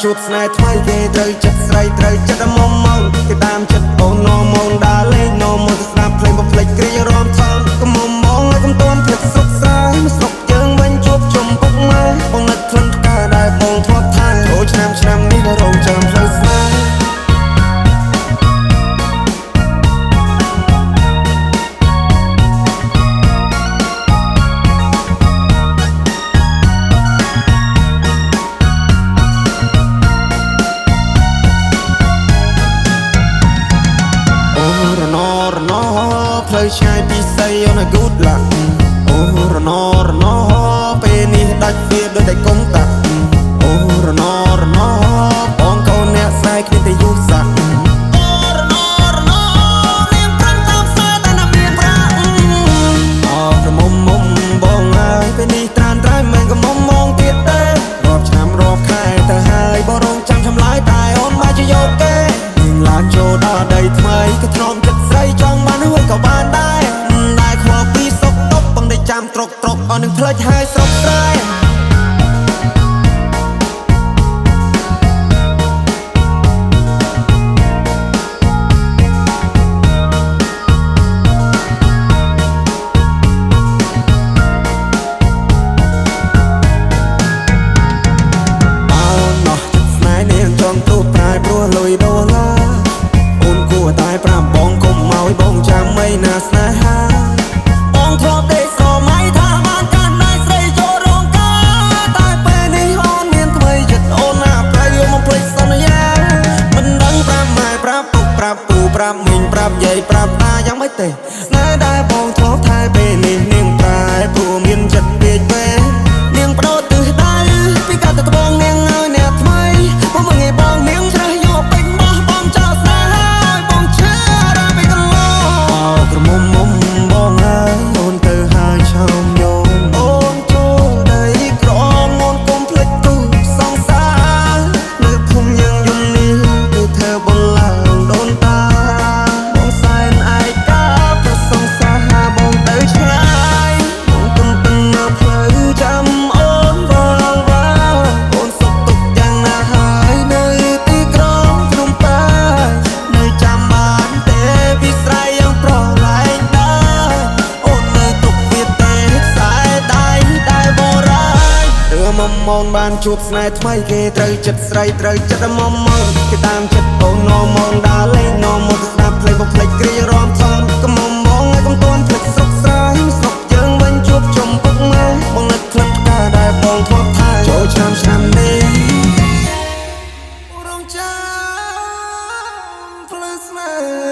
ជួបស្នេហ៍ថ្មីគេត្រូវចិត្តស្រីត្រូវចិត្តមុំមកគេតាមចិត្តអូននោមងដើរលេងនោមទៅស្ដាប់ភ្លេងបំភ្លេចគ្រារំថំកុំមុំឲ្យកុំទាន់ភ្លេចស្រុកស្រែមកស្រុកយើងវិញជួបជុំពុកម៉ែបងនឹកខ្លួនផ្កាដែលបងធ្លាប់ថាចូលឆ្នាំនេះរងចាំផ្លូវស្នេហ៍ផ្លូវឆ្ងាយពីស័យអូន good luck អូរណពេលនេះដាច់វាដូចតែកុំតាក់អូរណបងកូនអ្នកស្នេហ៍គ្នាតែយូរសាក់អូរណនាងប្រាំតាមផ្សារតែណាមានប្រាក់អូក្រមុំបងហើយពេលនេះត្រានត្រៃមិនក៏មុំមកទៀតទេរាប់ឆ្នាំរាប់ខែទៅហើយបងរងចាំឆ្លើយតែអូនមកជាយកទេនាងឡើងចូលដល់ដីថ្មីក៏ធ្នមចិត្តស្រីចង់បានហួយក៏បានដែរខ្វល់ពីសុកតុកបងได้ចាំត្រុកអស់នឹងផ្លេចហើយស្រុកស្រែលុយដុល្លារអូនគួរតែប្រាប់បងកុំឲ្យបងចាំមិនណាស្នេហាបងធ្លាប់ដេកស្រមៃថាបានកាន់ដៃស្រីចូលរោងការតែពេលនេះអូនមានថ្មីចិត្តអូនណាប្រៃយកមកភ្លេចសន្យាមិនដឹងប្រាប់ម៉ែប្រាប់ពុកប្រាប់ពូប្រាប់មីងប្រាប់យាយប្រាប់តាយ៉ាងម៉េចទេណែដែលបងធ្លាប់ថែពេលនេះនាងប្រែព្រោះមានចិត្តពេកពេលនាងបដូរទិសដៅពីកាត់ទៅត្បូងនាងឲ្យអ្នកថ្មីមកមើលងាយបងនាងច្រះយកពេញមកបងចោលស្នេហ៍ឲ្យបងឈឺដល់ពេលកន្លងអោក្រមុំបងហើយអូនទៅហើយឆោមយំអូនចូលដីក្រមអូនកុំភ្លេចទូសង្សារនៅភូមិយើងយំនេះគឺធ្វើបងឡើងដូនតាបងសែនឯកាព្រោះសង្សារបងទៅឆ្ងាយបងទុំពឹងនៅផ្លូវចាំអូនវល់អូនសុខទុក្ខយ៉ាងណាហើយនៅទីក្រុងភ្នំពេញនៅចាំបានទេពីស្រ័យយ៉ាងប្រឡែងដែរអូននៅទុកវាទេខ្សែដៃដែលបរាយរឿងមុំបានជួបស្នេហ៍ថ្មីគេត្រូវចិត្តស្រីត្រូវចិត្តមុំគេតាមចិត្តអូននោមងដើរលេងនោមទៅស្ដាប់ភ្លេងបំភ្លេចគ្រារំថំកុំមុំឲ្យកុំទាន់ភ្លេចស្រុកស្រែស្រុកយើងវិញជួបជុំពុកម៉ែបងនឹកក្លិនផ្កាដែលបងធ្លាប់ថាចូលឆ្នាំនេះរងចាំផ្លូវស្នេហ៍